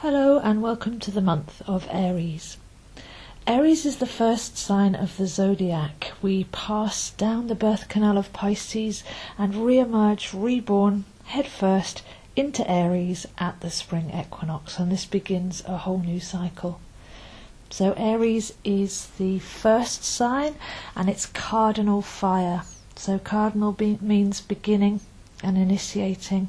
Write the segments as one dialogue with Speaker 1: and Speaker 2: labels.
Speaker 1: Hello and welcome to the month of Aries. Aries is the first sign of the zodiac. We pass down the birth canal of Pisces and re-emerge, reborn, head first into Aries at the spring equinox, and this begins a whole new cycle. So Aries is the first sign and it's cardinal fire. So cardinal means beginning and initiating,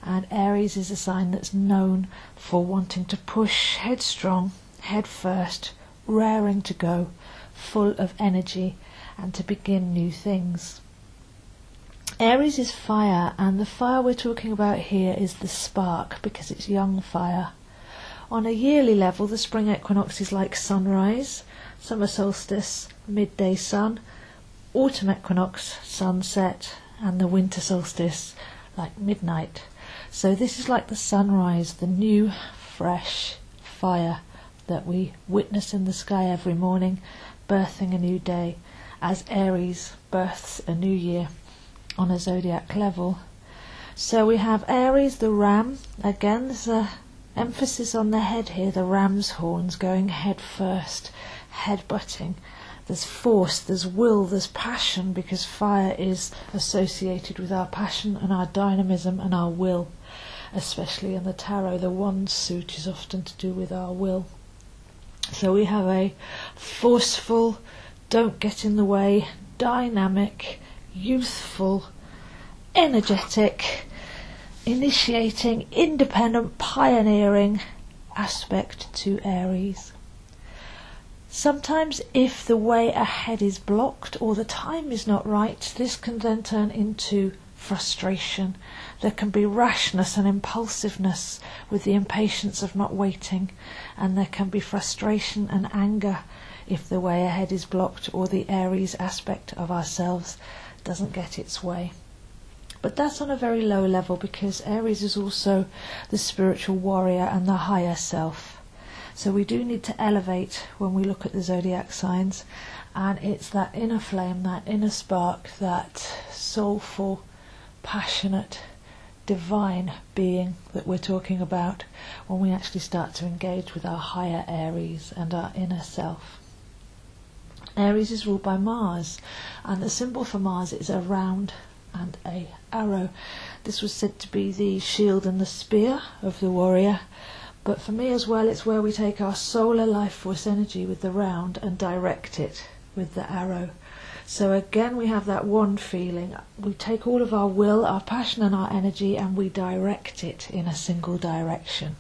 Speaker 1: and Aries is a sign that's known for wanting to push headstrong, head first, raring to go, full of energy and to begin new things. Aries is fire, and the fire we're talking about here is the spark because it's young fire. On a yearly level, the spring equinox is like sunrise, summer solstice, midday sun, autumn equinox, sunset, and the winter solstice like midnight. So this is like the sunrise, the new, fresh fire that we witness in the sky every morning, birthing a new day, as Aries births a new year on a zodiac level. So we have Aries, the ram. Again, there's a emphasis on the head here, the ram's horns going head first, head butting. There's force, there's will, there's passion, because fire is associated with our passion and our dynamism and our will. Especially in the tarot, the wand suit is often to do with our will. So we have a forceful, don't get in the way, dynamic, youthful, energetic, initiating, independent, pioneering aspect to Aries. Sometimes if the way ahead is blocked or the time is not right, this can then turn into frustration. There can be rashness and impulsiveness with the impatience of not waiting, and there can be frustration and anger if the way ahead is blocked or the Aries aspect of ourselves doesn't get its way. But that's on a very low level, because Aries is also the spiritual warrior and the higher self. So we do need to elevate when we look at the zodiac signs, and it's that inner flame, that inner spark, that soulful, passionate, divine being that we're talking about when we actually start to engage with our higher Aries and our inner self. Aries is ruled by Mars, and the symbol for Mars is a round and a arrow. This was said to be the shield and the spear of the warrior, but for me as well, it's where we take our solar life force energy with the round and direct it with the arrow. So again, we have that wand feeling. We take all of our will, our passion and our energy, and we direct it in a single direction.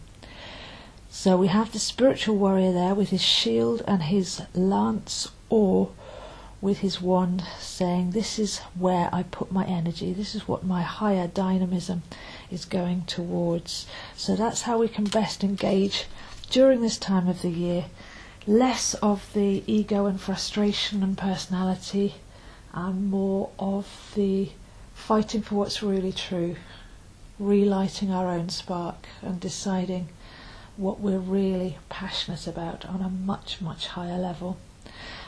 Speaker 1: So we have the spiritual warrior there with his shield and his lance, or with his wand, saying, this is where I put my energy, this is what my higher dynamism is going towards. So that's how we can best engage during this time of the year. Less of the ego and frustration and personality, and more of the fighting for what's really true, relighting our own spark and deciding what we're really passionate about on a much, much higher level.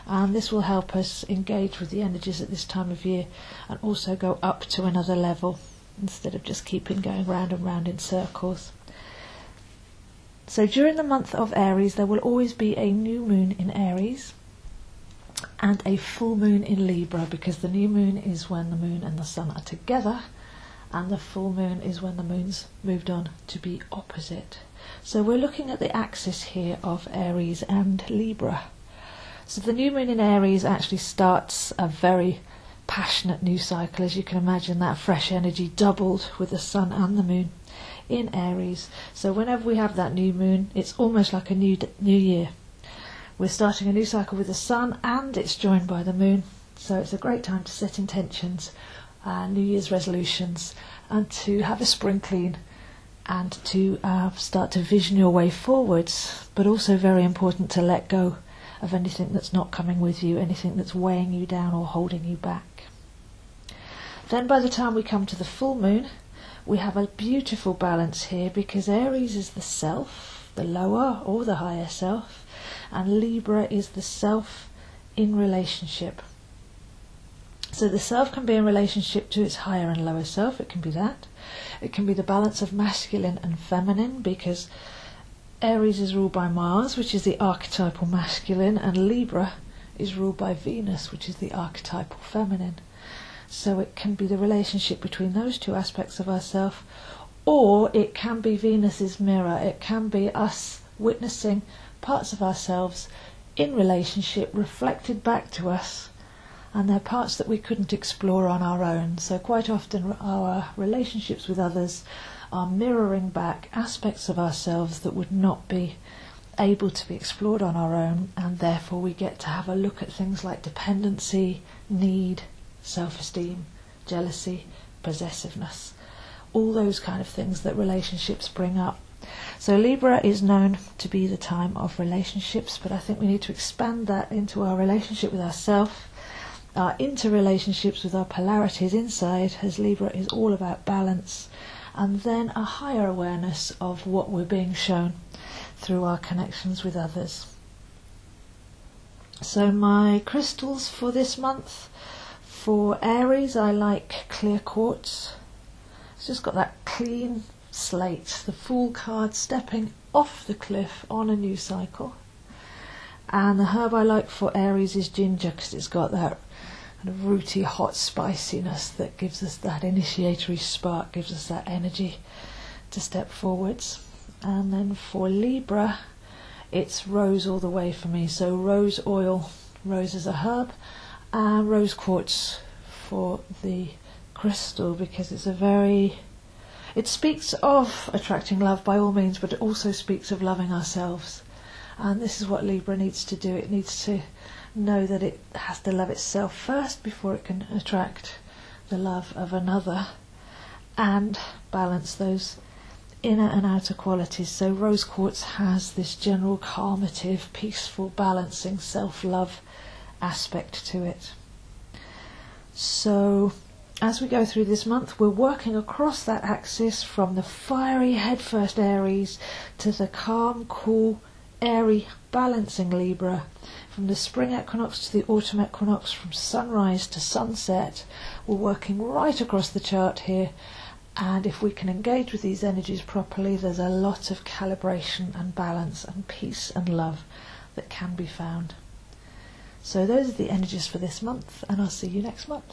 Speaker 1: And this will help us engage with the energies at this time of year and also go up to another level instead of just keeping going round and round in circles. So during the month of Aries, there will always be a new moon in Aries and a full moon in Libra, because the new moon is when the moon and the sun are together, and the full moon is when the moon's moved on to be opposite. So we're looking at the axis here of Aries and Libra. So the new moon in Aries actually starts a very passionate new cycle. As you can imagine, that fresh energy doubled with the sun and the moon in Aries. So whenever we have that new moon, it's almost like a new year. We're starting a new cycle with the sun, and it's joined by the moon. So it's a great time to set intentions, New Year's resolutions, and to have a spring clean, and to start to vision your way forwards. But also very important to let go of anything that's not coming with you, anything that's weighing you down or holding you back. Then by the time we come to the full moon, we have a beautiful balance here, because Aries is the self, the lower or the higher self, and Libra is the self in relationship. So the self can be in relationship to its higher and lower self. It can be that. It can be the balance of masculine and feminine, because Aries is ruled by Mars, which is the archetypal masculine, and Libra is ruled by Venus, which is the archetypal feminine. So it can be the relationship between those two aspects of ourselves, or it can be Venus's mirror. It can be us witnessing parts of ourselves in relationship reflected back to us, and they're parts that we couldn't explore on our own. So quite often our relationships with others are mirroring back aspects of ourselves that would not be able to be explored on our own, and therefore we get to have a look at things like dependency, need, self-esteem, jealousy, possessiveness, all those kind of things that relationships bring up. So Libra is known to be the time of relationships, but I think we need to expand that into our relationship with ourselves, our interrelationships with our polarities inside, as Libra is all about balance, and then a higher awareness of what we're being shown through our connections with others. So my crystals for this month: for Aries, I like clear quartz. It's just got that clean slate, the Fool card stepping off the cliff on a new cycle. And the herb I like for Aries is ginger, because it's got that kind of rooty, hot spiciness that gives us that initiatory spark, gives us that energy to step forwards. And then for Libra, it's rose all the way for me. So rose oil, rose as a herb, and rose quartz for the crystal, because it speaks of attracting love by all means, but it also speaks of loving ourselves. And this is what Libra needs to do. It needs to know that it has to love itself first before it can attract the love of another, and balance those inner and outer qualities. So rose quartz has this general calmative, peaceful, balancing, self-love aspect to it. So as we go through this month, we're working across that axis from the fiery headfirst Aries to the calm, cool, airy, balancing Libra, from the spring equinox to the autumn equinox, from sunrise to sunset. We're working right across the chart here, and if we can engage with these energies properly, there's a lot of calibration and balance and peace and love that can be found. So those are the energies for this month, and I'll see you next month.